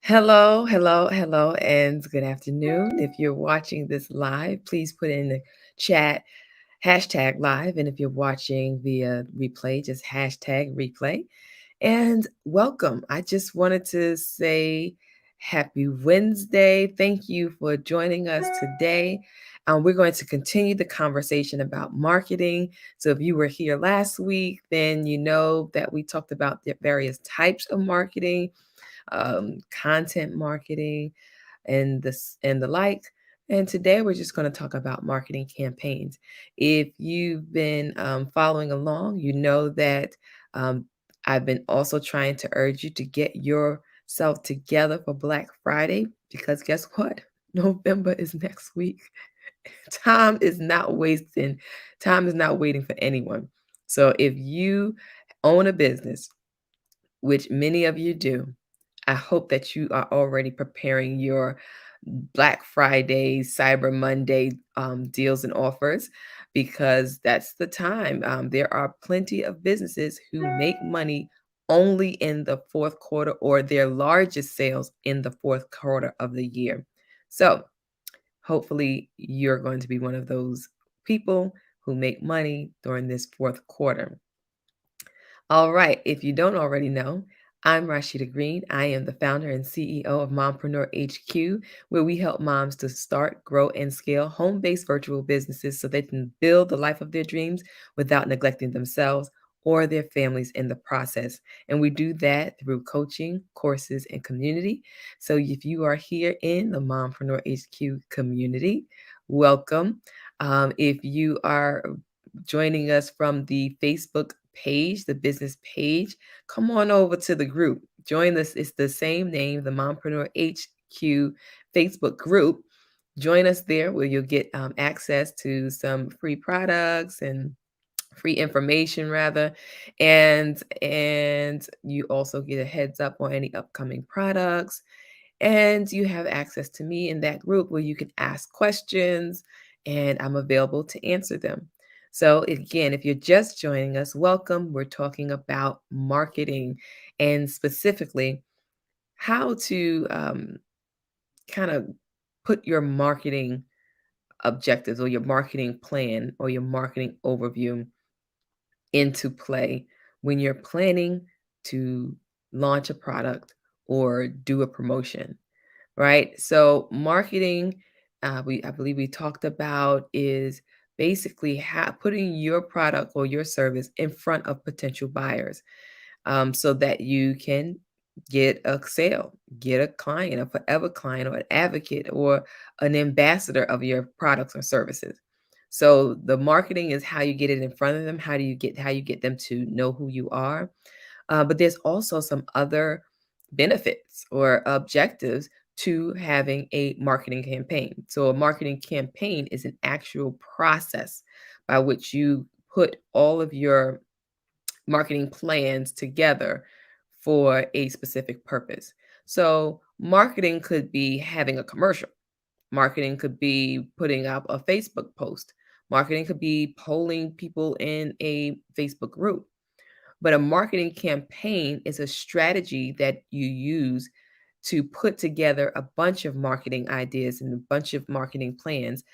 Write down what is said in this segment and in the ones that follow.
Hello, hello, hello, and good afternoon. If you're watching this live, please put in the chat hashtag live. And if you're watching via replay, just hashtag replay. And welcome. I just wanted to say happy Wednesday. Thank you for joining us today. We're going to continue the conversation about marketing. So if you were here last week, then you know that we talked about the various types of marketing, content marketing, and the like. And today we're just going to talk about marketing campaigns. If you've been following along, you know that um, I've been also trying to urge you to get yourself together for Black Friday because guess what? November is next week. Time is not wasting. Time is not waiting for anyone. So if you own a business, which many of you do, I hope that you are already preparing your Black Friday, Cyber Monday deals and offers because that's the time. There are plenty of businesses who make money only in the fourth quarter or their largest sales in the fourth quarter of the year. So hopefully you're going to be one of those people who make money during this fourth quarter. All right, if you don't already know, I'm Rashida Green. I am the founder and CEO of Mompreneur HQ, where we help moms to start, grow, and scale home based virtual businesses so they can build the life of their dreams without neglecting themselves or their families in the process. And we do that through coaching, courses, and community. So if you are here in the Mompreneur HQ community, welcome. If you are joining us from the Facebook page, the business page, come on over to the group. Join us. It's the same name, the Mompreneur HQ Facebook group. Join us there where you'll get access to some free products and free information rather, and you also get a heads up on any upcoming products, and you have access to me in that group where you can ask questions and I'm available to answer them. So, again, if you're just joining us, welcome. We're talking about marketing and specifically how to kind of put your marketing objectives or your marketing plan or your marketing overview into play when you're planning to launch a product or do a promotion, right? So marketing, I believe we talked about is basically putting your product or your service in front of potential buyers, so that you can get a sale, get a client, a forever client, or an advocate, or an ambassador of your products or services. So the marketing is how you get it in front of them. How you get them to know who you are. But there's also some other benefits or objectives to having a marketing campaign. So, a marketing campaign is an actual process by which you put all of your marketing plans together for a specific purpose. So, marketing could be having a commercial, marketing could be putting up a Facebook post, marketing could be polling people in a Facebook group. But a marketing campaign is a strategy that you use to put together a bunch of marketing ideas and a bunch of marketing plans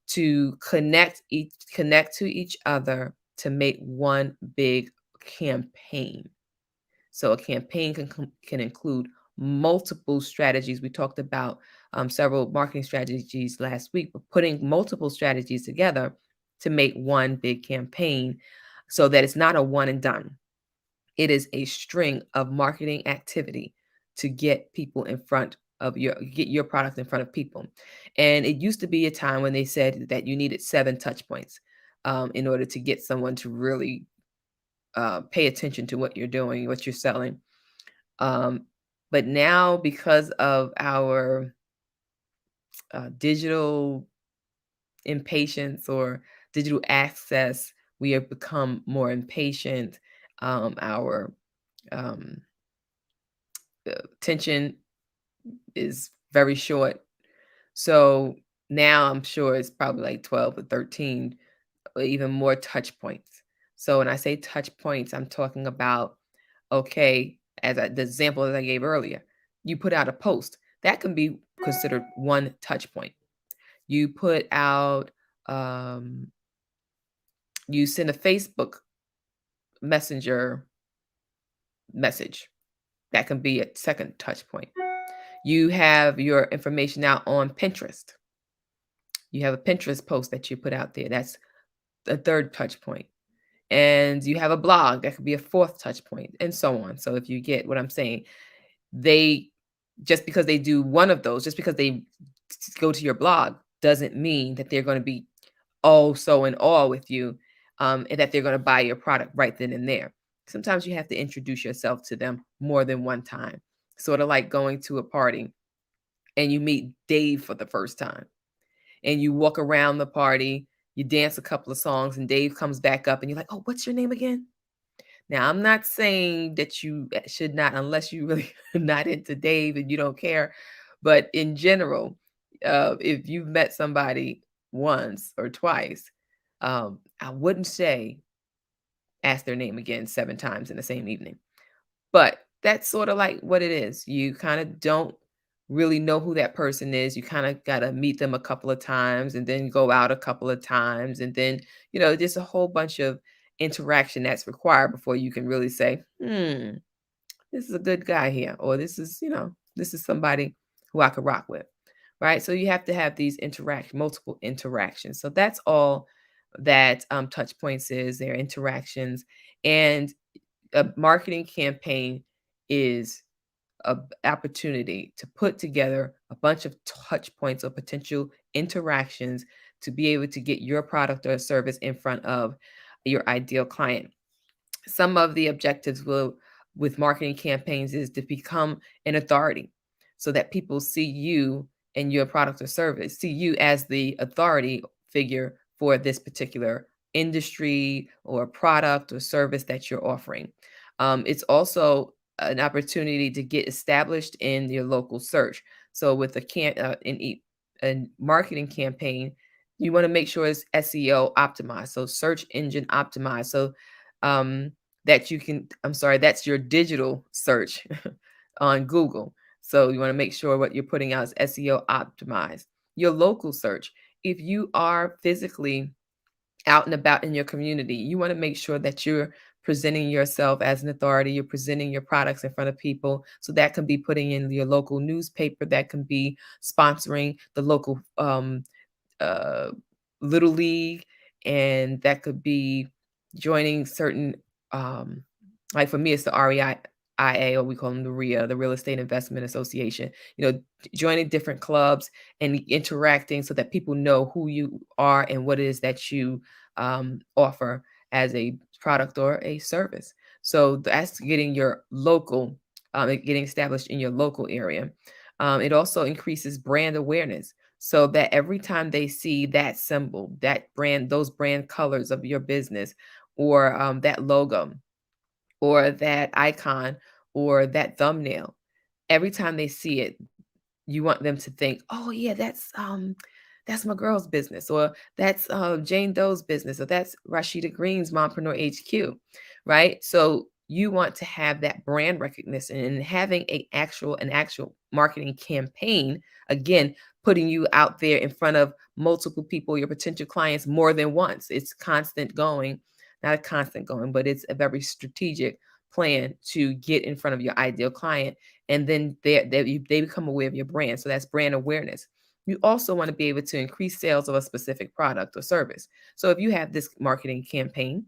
to connect to each other to make one big campaign. So a campaign can include multiple strategies. We talked about several marketing strategies last week, but putting multiple strategies together to make one big campaign so that it's not a one and done. It is a string of marketing activity to get people in front of get your product in front of people. And it used to be a time when they said that you needed 7 touch points in order to get someone to really pay attention to what you're doing, what you're selling. Um, but now, because of our digital impatience or digital access, we have become more impatient. Our um, attention is very short. So now I'm sure it's probably like 12 or 13 or even more touch points. So when I say touch points, I'm talking about, okay, the example that I gave earlier, you put out a post, that can be considered one touch point. You put out, um, you send a Facebook Messenger message. That can be a second touch point. You have your information out on Pinterest. You have a Pinterest post that you put out there. That's a third touch point. And you have a blog, that could be a fourth touch point, and so on. So if you get what I'm saying, they just because they do one of those, just because they go to your blog, doesn't mean that they're going to be oh so in awe with you, and that they're going to buy your product right then and there. Sometimes you have to introduce yourself to them more than one time, sort of like going to a party and you meet Dave for the first time, and you walk around the party, you dance a couple of songs, and Dave comes back up, and you're like, "Oh, what's your name again?" Now, I'm not saying that you should not, unless you really not into Dave and you don't care. But in general, if you've met somebody once or twice, I wouldn't say ask their name again 7 times in the same evening. But that's sort of like what it is. You kind of don't really know who that person is. You kind of got to meet them a couple of times and then go out a couple of times. And then, just a whole bunch of interaction that's required before you can really say, this is a good guy here. Or this is somebody who I could rock with. Right. So you have to have these multiple interactions. So that's all that touch points is, their interactions. And a marketing campaign is a opportunity to put together a bunch of touch points or potential interactions to be able to get your product or service in front of your ideal client. Some of the objectives with marketing campaigns is to become an authority so that people see you and your product or service, see you as the authority figure for this particular industry or product or service that you're offering. It's also an opportunity to get established in your local search. So with a marketing campaign, you want to make sure it's SEO optimized, so search engine optimized. So um, that you can, I'm sorry, that's your digital search on Google. So you want to make sure what you're putting out is SEO optimized. Your local search, if you are physically out and about in your community, you want to make sure that you're presenting yourself as an authority, you're presenting your products in front of people. So that can be putting in your local newspaper, that can be sponsoring the local uh, little league, and that could be joining certain, um, like for me, it's the REIA, or we call them the RIA, the Real Estate Investment Association. Joining different clubs and interacting so that people know who you are and what it is that you offer as a product or a service. So that's getting your local, getting established in your local area. It also increases brand awareness, so that every time they see that symbol, that brand, those brand colors of your business, or that logo, or that icon, or that thumbnail, every time they see it, you want them to think, "Oh, yeah, that's my girl's business," or "That's, Jane Doe's business," or "That's Rashida Green's Mompreneur HQ," right? So you want to have that brand recognition, and having an actual marketing campaign, again, putting you out there in front of multiple people, your potential clients, more than once. It's constant going, not a constant going, but it's a very strategic plan to get in front of your ideal client, and then they become aware of your brand. So that's brand awareness. You also want to be able to increase sales of a specific product or service. So if you have this marketing campaign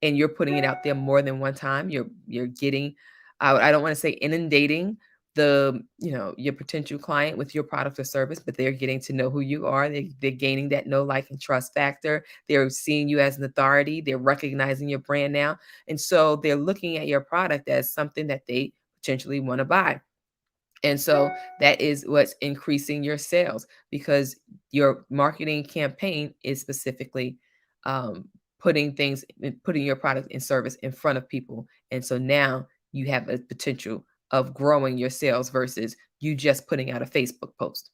and you're putting it out there more than one time, you're getting, I don't want to say inundating your potential client with your product or service, but they're getting to know who you are. They're gaining that know, like, and trust factor. They're seeing you as an authority. They're recognizing your brand now. And so they're looking at your product as something that they potentially want to buy. And so that is what's increasing your sales, because your marketing campaign is specifically um, putting your product and service in front of people. And so now you have a potential of growing your sales versus you just putting out a Facebook post.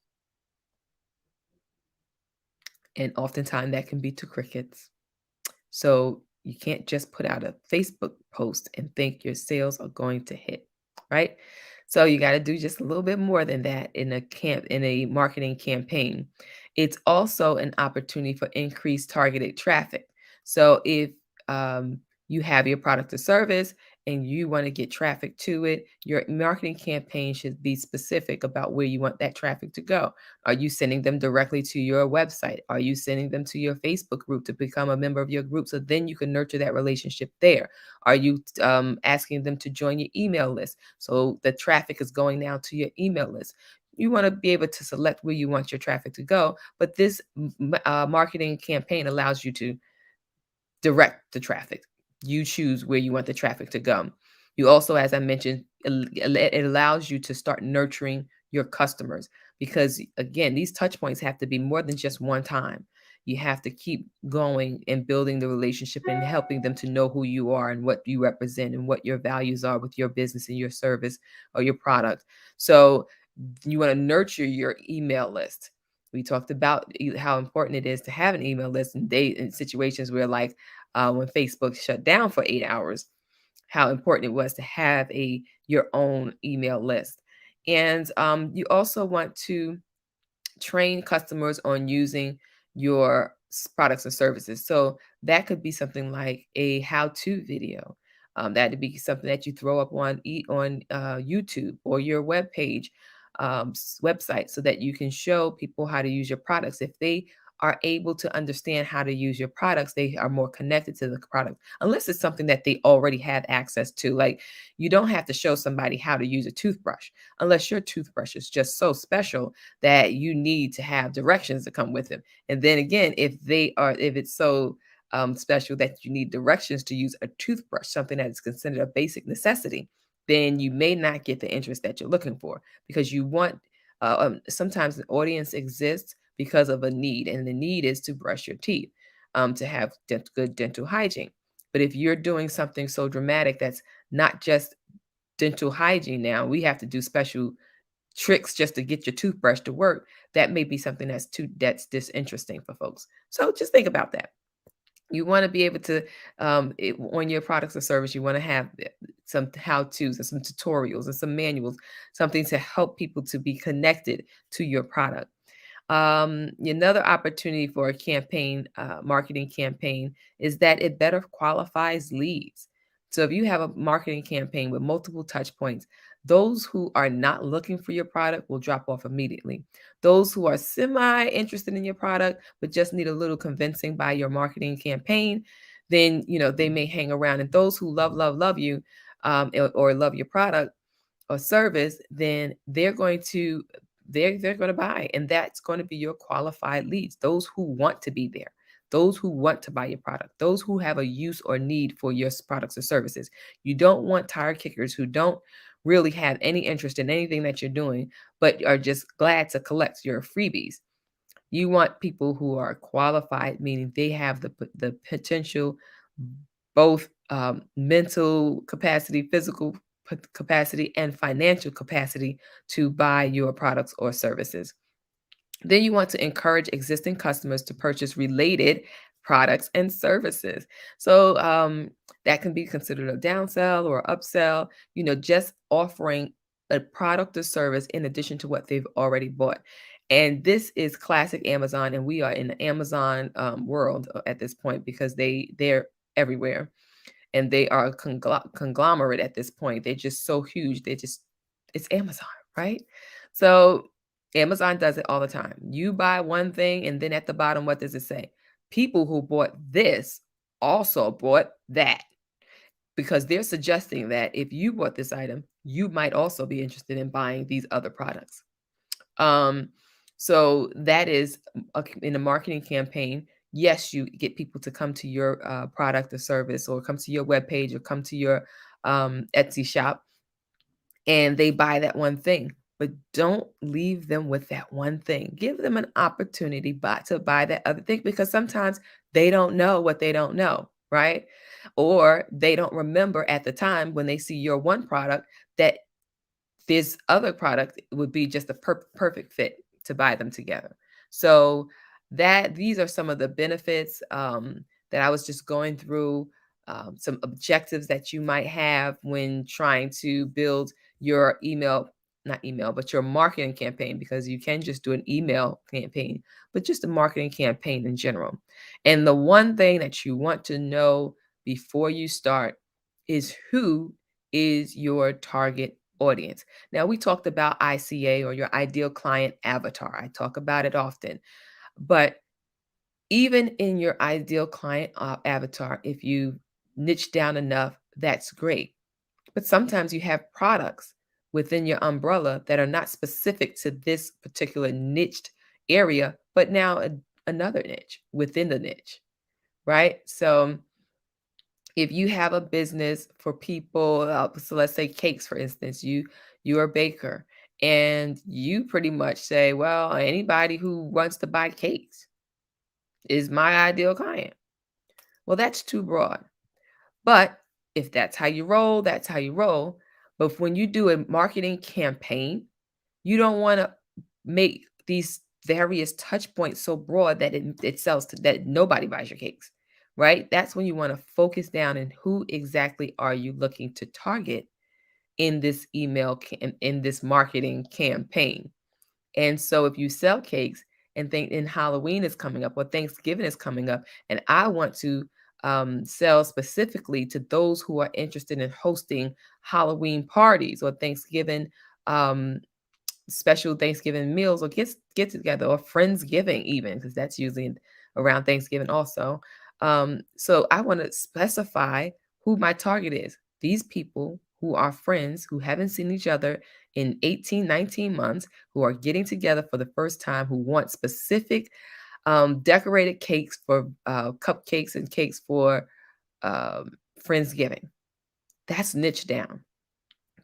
And oftentimes that can be to crickets. So you can't just put out a Facebook post and think your sales are going to hit, right? So you got to do just a little bit more than that in a marketing campaign. It's also an opportunity for increased targeted traffic. So if you have your product or service and you want to get traffic to it, your marketing campaign should be specific about where you want that traffic to go. Are you sending them directly to your website? Are you sending them to your Facebook group to become a member of your group so then you can nurture that relationship there? Are you asking them to join your email list? So the traffic is going now to your email list. You want to be able to select where you want your traffic to go, but this marketing campaign allows you to direct the traffic. You choose where you want the traffic to go. You also, as I mentioned, it allows you to start nurturing your customers because, again, these touch points have to be more than just one time. You have to keep going and building the relationship and helping them to know who you are and what you represent and what your values are with your business and your service or your product. So you want to nurture your email list. We talked about how important it is to have an email list in situations where, like, when Facebook shut down for 8 hours, how important it was to have a your own email list. And you also want to train customers on using your products or services. So that could be something like a how-to video. That would be something that you throw up on YouTube or your web page, website, so that you can show people how to use your products. If they are able to understand how to use your products, they are more connected to the product. Unless it's something that they already have access to. Like, you don't have to show somebody how to use a toothbrush unless your toothbrush is just so special that you need to have directions to come with it. And then again, if it's so special that you need directions to use a toothbrush, something that is considered a basic necessity, then you may not get the interest that you're looking for because you want. Sometimes an audience exists because of a need, and the need is to brush your teeth, to have good dental hygiene. But if you're doing something so dramatic that's not just dental hygiene, now we have to do special tricks just to get your toothbrush to work, that may be something that's disinteresting for folks. So just think about that. You want to be able to on your products or service, you want to have some how-tos and some tutorials and some manuals, something to help people to be connected to your product. Another opportunity for a marketing campaign, is that it better qualifies leads. So if you have a marketing campaign with multiple touch points, those who are not looking for your product will drop off immediately. Those who are semi interested in your product but just need a little convincing by your marketing campaign, then they may hang around. And those who love you, or love your product or service, then they're going to buy, and that's going to be your qualified leads. Those who want to be there, those who want to buy your product, those who have a use or need for your products or services. You don't want tire kickers who don't really have any interest in anything that you're doing, but are just glad to collect your freebies. You want people who are qualified, meaning they have the potential, both mental capacity, physical capacity, and financial capacity to buy your products or services. Then you want to encourage existing customers to purchase related products and services. So that can be considered a downsell or upsell, just offering a product or service in addition to what they've already bought. And this is classic Amazon, and we are in the Amazon world at this point because they're everywhere, and they are a conglomerate at this point. They're just so huge. It's Amazon, right? So Amazon does it all the time. You buy one thing, and then at the bottom, what does it say? People who bought this also bought that, because they're suggesting that if you bought this item, you might also be interested in buying these other products. So that is in a marketing campaign. Yes, you get people to come to your product or service, or come to your webpage, or come to your Etsy shop, and they buy that one thing. But don't leave them with that one thing. Give them an opportunity to buy that other thing, because sometimes they don't know what they don't know, right? Or they don't remember at the time when they see your one product that this other product would be just a perfect fit to buy them together. So these are some of the benefits that I was just going through, some objectives that you might have when trying to build your email, not email, but your marketing campaign, because you can just do an email campaign, but just a marketing campaign in general. And the one thing that you want to know before you start is who is your target audience. Now, we talked about ICA, or your ideal client avatar. I talk about it often. But even in your ideal client avatar, if you niche down enough, that's great. But sometimes you have products within your umbrella that are not specific to this particular niched area, but now another niche within the niche, right? So if you have a business for people, so let's say cakes, for instance, you're a baker, and you pretty much say, well, anybody who wants to buy cakes is my ideal client. Well, that's too broad. But if that's how you roll, that's how you roll. But when you do a marketing campaign, you don't want to make these various touch points so broad that it sells to that nobody buys your cakes, right? That's when you want to focus down on who exactly are you looking to target in this in this marketing campaign. And so if you sell cakes and think and Halloween is coming up or Thanksgiving is coming up, and I want to sell specifically to those who are interested in hosting Halloween parties or Thanksgiving um, special Thanksgiving meals, or get together, or Friendsgiving even, because that's usually around Thanksgiving also. So I want to specify who my target is. These people who are friends who haven't seen each other in 18, 19 months, who are getting together for the first time, who want specific decorated cakes for cupcakes and cakes for Friendsgiving. That's niche down.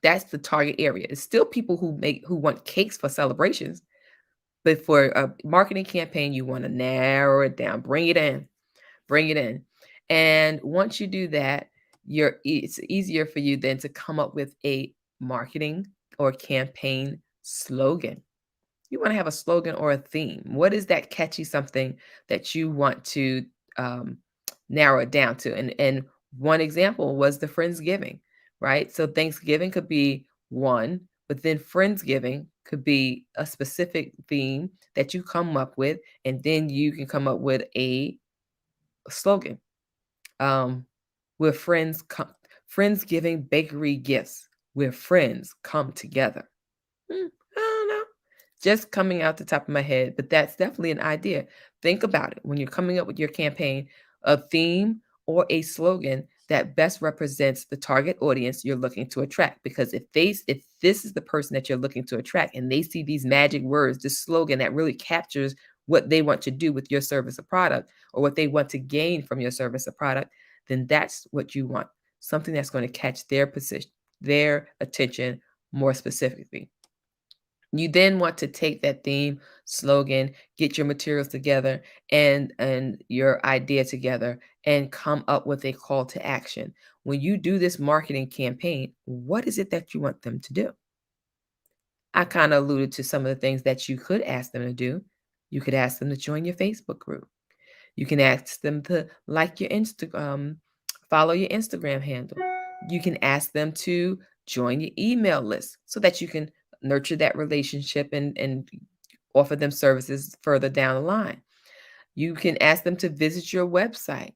That's the target area. It's still people who want cakes for celebrations, but for a marketing campaign, you want to narrow it down, bring it in, bring it in. And once you do that, it's easier for you then to come up with a marketing or campaign slogan. You want to have a slogan or a theme. What is that catchy something that you want to um, narrow it down to? And one example was the Friendsgiving, right? So Thanksgiving could be one, but then Friendsgiving could be a specific theme that you come up with, and then you can come up with a slogan. Um, where friends come, Friendsgiving bakery gifts, where friends come together. I don't know. Just coming out the top of my head, but that's definitely an idea. Think about it when you're coming up with your campaign, a theme or a slogan that best represents the target audience you're looking to attract. Because if this is the person that you're looking to attract and they see these magic words, this slogan that really captures what they want to do with your service or product, or what they want to gain from your service or product, then that's what you want. Something that's going to catch their position, their attention more specifically. You then want to take that theme, slogan, get your materials together and your idea together, and come up with a call to action. When you do this marketing campaign, what is it that you want them to do? I kind of alluded to some of the things that you could ask them to do. You could ask them to join your Facebook group. You can ask them to like your Instagram, follow your Instagram handle. You can ask them to join your email list so that you can nurture that relationship and offer them services further down the line. You can ask them to visit your website.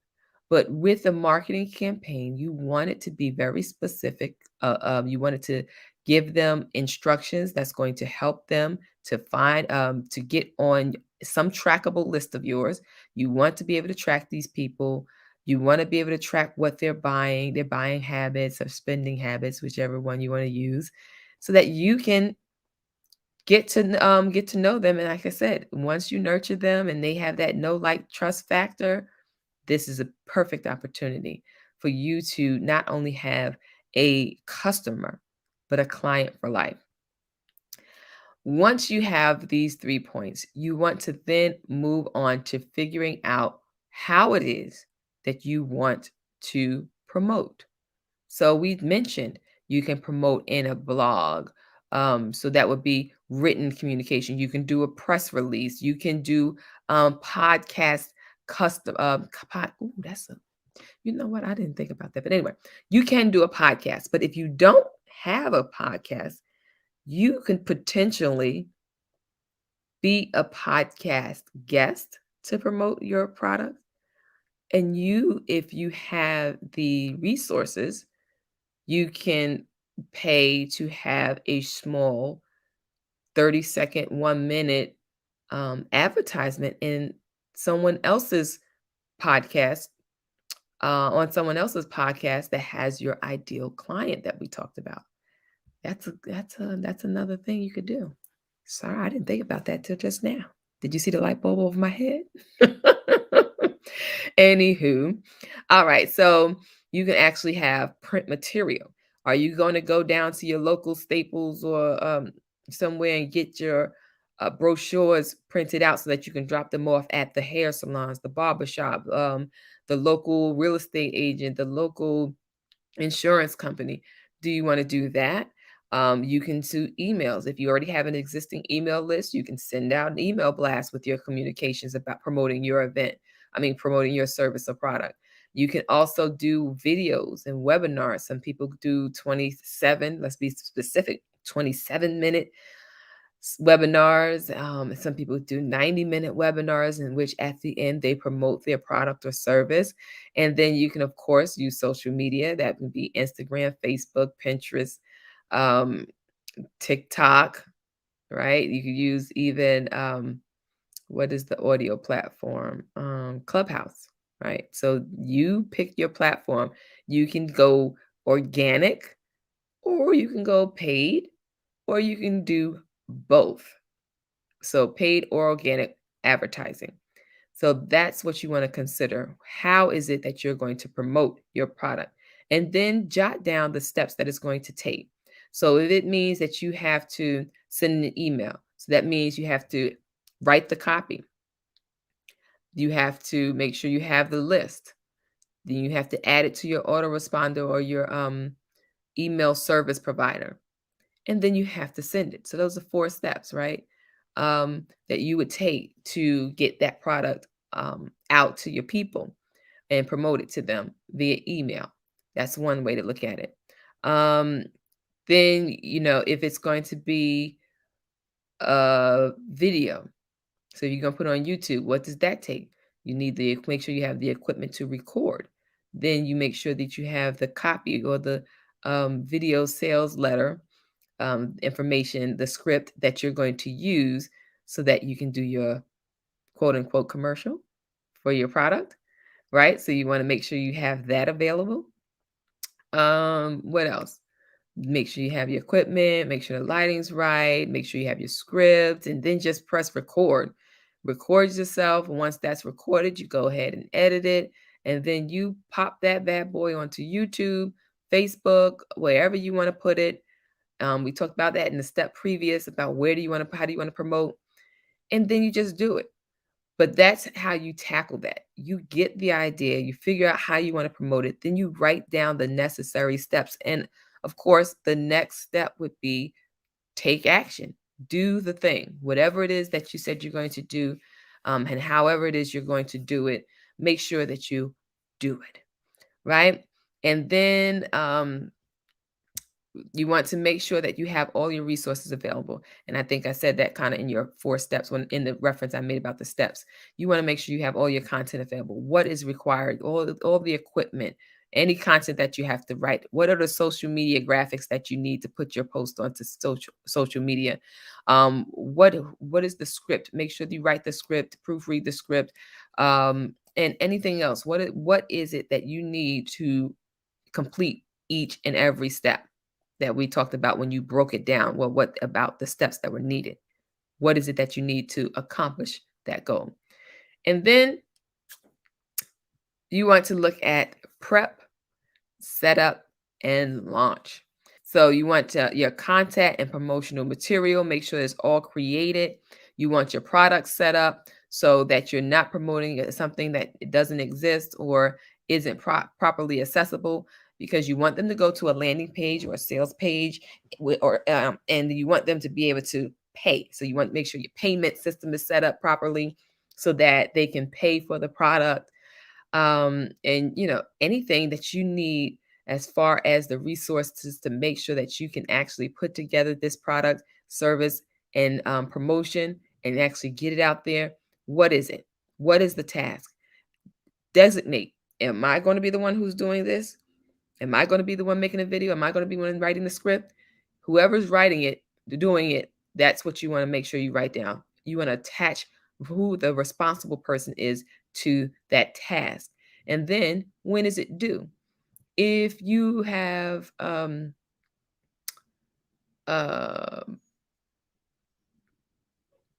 But with a marketing campaign, you want it to be very specific. You want it to give them instructions that's going to help them to find, to get on some trackable list of yours. You want to be able to track these people. You want to be able to track what they're buying, their buying habits or spending habits, whichever one you want to use, so that you can get to know them. And like I said, once you nurture them and they have that know, like, trust factor, this is a perfect opportunity for you to not only have a customer, but a client for life. Once you have these 3 points, you want to then move on to figuring out how it is that you want to promote. So we've mentioned you can promote in a blog. So that would be written communication. You can do a press release. You can do podcast custom. Ooh, that's a, you know what? I didn't think about that. But anyway, you can do a podcast. But if you don't have a podcast, you can potentially be a podcast guest to promote your product. And you, if you have the resources, you can pay to have a small 30-second, 1 minute advertisement in someone else's podcast, on someone else's podcast that has your ideal client that we talked about. That's another thing you could do. Sorry, I didn't think about that till just now. Did you see the light bulb over my head? Anywho, all right. So you can actually have print material. Are you going to go down to your local Staples or somewhere and get your brochures printed out so that you can drop them off at the hair salons, the barber shop, the local real estate agent, the local insurance company? Do you want to do that? You can do emails. If you already have an existing email list, you can send out an email blast with your communications about promoting your event. I mean, promoting your service or product. You can also do videos and webinars. Some people do 27, let's be specific, 27-minute webinars. Some people do 90-minute webinars in which at the end they promote their product or service. And then you can, of course, use social media. That would be Instagram, Facebook, Pinterest, um, TikTok, right? You could use even, what is the audio platform? Clubhouse, right? So you pick your platform. You can go organic, or you can go paid, or you can do both. So paid or organic advertising. So that's what you want to consider. How is it that you're going to promote your product? And then jot down the steps that it's going to take. So if it means that you have to send an email, so that means you have to write the copy. You have to make sure you have the list. Then you have to add it to your autoresponder or your email service provider. And then you have to send it. So those are 4 steps, right? That you would take to get that product out to your people and promote it to them via email. That's one way to look at it. Then, if it's going to be a video, so you're going to put it on YouTube, what does that take? You need to make sure you have the equipment to record. Then you make sure that you have the copy or the video sales letter information, the script that you're going to use so that you can do your quote unquote commercial for your product, right? So you want to make sure you have that available. What else? Make sure you have your equipment, make sure the lighting's right, make sure you have your script, and then just press record. Record yourself. And once that's recorded, you go ahead and edit it. And then you pop that bad boy onto YouTube, Facebook, wherever you want to put it. We talked about that in the step previous about how do you want to promote, and then you just do it. But that's how you tackle that. You get the idea, you figure out how you want to promote it, then you write down the necessary steps. And of course, the next step would be take action, do the thing, whatever it is that you said you're going to do, and however it is you're going to do it, make sure that you do it, right? And then you want to make sure that you have all your resources available. And I think I said that kind of in your 4 steps when in the reference I made about the steps. You want to make sure you have all your content available. What is required? All the equipment, any content that you have to write. What are the social media graphics that you need to put your post onto social media? What is the script? Make sure you write the script, proofread the script, and anything else. What is it that you need to complete each and every step that we talked about when you broke it down? Well, what about the steps that were needed? What is it that you need to accomplish that goal? And then you want to look at prep, setup, and launch. So you want your content and promotional material, make sure it's all created. You want your product set up so that you're not promoting something that doesn't exist or isn't properly accessible, because you want them to go to a landing page or a sales page, and you want them to be able to pay. So you want to make sure your payment system is set up properly so that they can pay for the product. And anything that you need as far as the resources to make sure that you can actually put together this product, service, and promotion and actually get it out there. What is it? What is the task? Designate. Am I going to be the one who's doing this? Am I going to be the one making a video? Am I going to be the one writing the script? Whoever's writing it, doing it, that's what you want to make sure you write down. You want to attach who the responsible person is to that task. And then when is it due? If you have uh,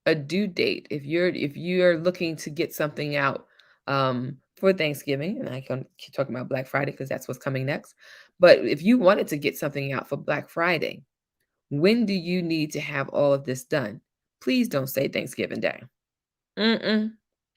a due date, if you're looking to get something out for Thanksgiving, and I can keep talking about Black Friday because that's what's coming next. But if you wanted to get something out for Black Friday, when do you need to have all of this done? Please don't say Thanksgiving Day. Mm-mm.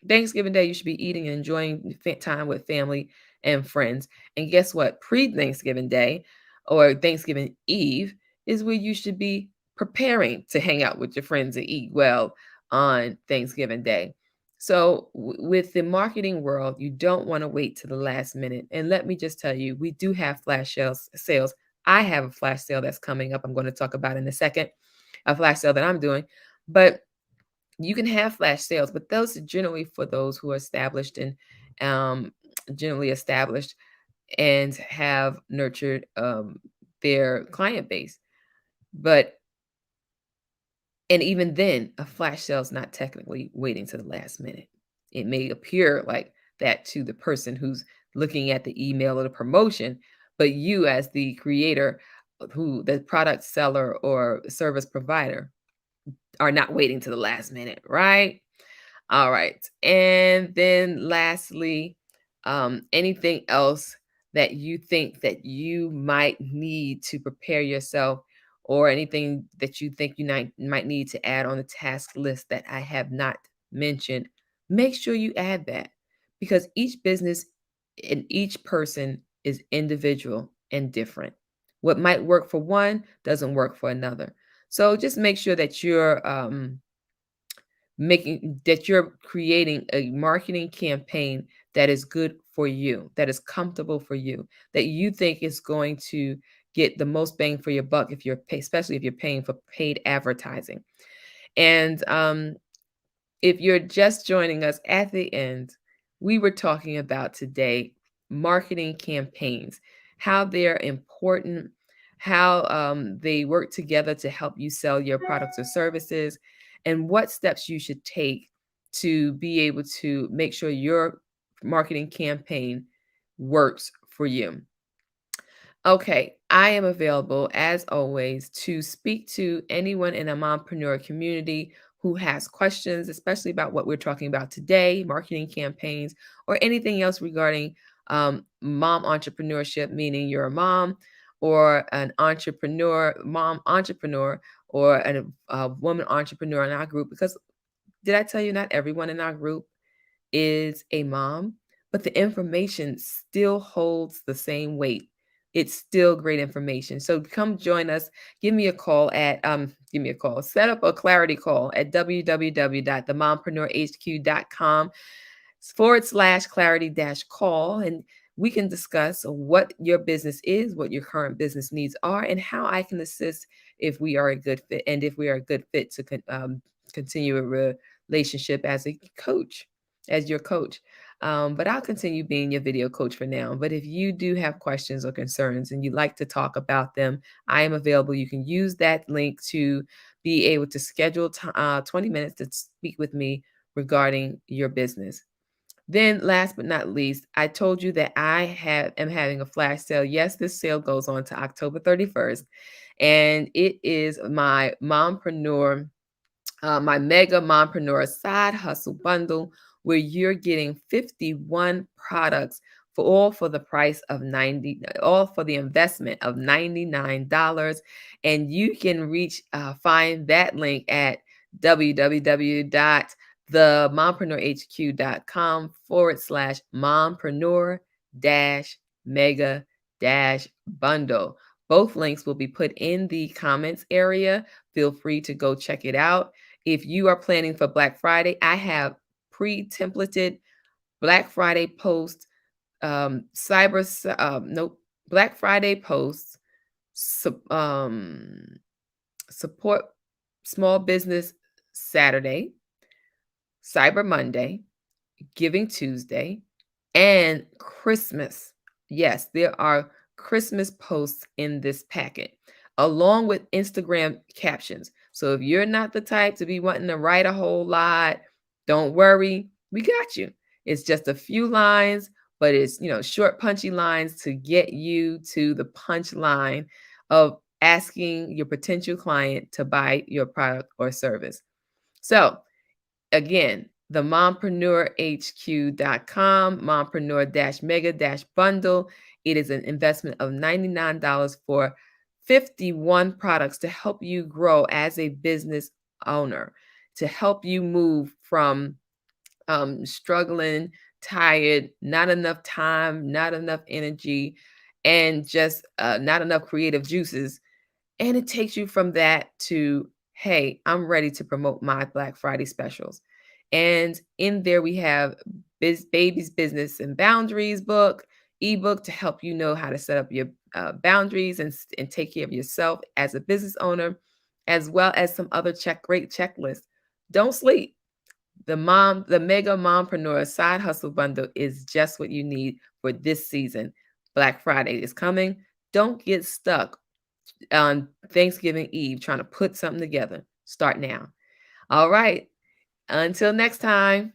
Thanksgiving Day, you should be eating and enjoying time with family and friends. And guess what? Pre-Thanksgiving Day or Thanksgiving Eve is where you should be preparing to hang out with your friends and eat well on Thanksgiving Day. So, with the marketing world, you don't want to wait to the last minute. And let me just tell you, we do have flash sales. I have a flash sale that's coming up. I'm going to talk about in a second, a flash sale that I'm doing. But you can have flash sales, but those are generally for those who are established and um, generally established and have nurtured their client base. But and even then, a flash sale is not technically waiting to the last minute. It may appear like that to the person who's looking at the email or the promotion, but you, as the creator, who the product seller or service provider, are not waiting to the last minute, right? All right. And then lastly, anything else that you think that you might need to prepare yourself or anything that you think you might need to add on the task list that I have not mentioned, make sure you add that because each business and each person is individual and different. What might work for one doesn't work for another. So just make sure that you're creating a marketing campaign that is good for you, that is comfortable for you, that you think is going to get the most bang for your buck if especially if you're paying for paid advertising. And if you're just joining us at the end, we were talking about today marketing campaigns, how they're important, how they work together to help you sell your products or services, and what steps you should take to be able to make sure your marketing campaign works for you. Okay, I am available as always to speak to anyone in the mompreneur community who has questions, especially about what we're talking about today, marketing campaigns, or anything else regarding mom entrepreneurship, meaning you're a mom or an entrepreneur, mom entrepreneur, or a woman entrepreneur in our group. Because did I tell you not everyone in our group is a mom, but the information still holds the same weight. It's still great information. So come join us. Give me a call. Set up a clarity call at www.themompreneurhq.com/clarity call. And we can discuss what your business is, what your current business needs are, and how I can assist if we are a good fit and if we are a good fit to continue a relationship as your coach. But I'll continue being your video coach for now. But if you do have questions or concerns and you'd like to talk about them, I am available. You can use that link to be able to schedule 20 minutes to speak with me regarding your business. Then, last but not least, I told you that am having a flash sale. Yes, this sale goes on to October 31st, and it is my mega mompreneur side hustle bundle where you're getting 51 products for the price of all for the investment of $99. And you can find that link at www.themompreneurhq.com/mompreneur mega bundle. Both links will be put in the comments area. Feel free to go check it out. If you are planning for Black Friday, I have pre-templated Black Friday post, Black Friday posts, um, support small business Saturday, Cyber Monday, Giving Tuesday, and Christmas. Yes, there are Christmas posts in this packet, along with Instagram captions. So if you're not the type to be wanting to write a whole lot, don't worry, we got you. It's just a few lines, but it's, short punchy lines to get you to the punch line of asking your potential client to buy your product or service. So again, the mompreneurhq.com, mompreneur-mega-bundle. It is an investment of $99 for 51 products to help you grow as a business owner, to help you move from struggling, tired, not enough time, not enough energy, and just not enough creative juices, and it takes you from that to, hey, I'm ready to promote my Black Friday specials. And in there, we have Baby's Business and Boundaries book, ebook to help you know how to set up your boundaries and take care of yourself as a business owner, as well as some other great checklists. Don't sleep. The Mega Mompreneur Side Hustle Bundle is just what you need for this season. Black Friday is coming. Don't get stuck on Thanksgiving Eve trying to put something together. Start now. All right. Until next time.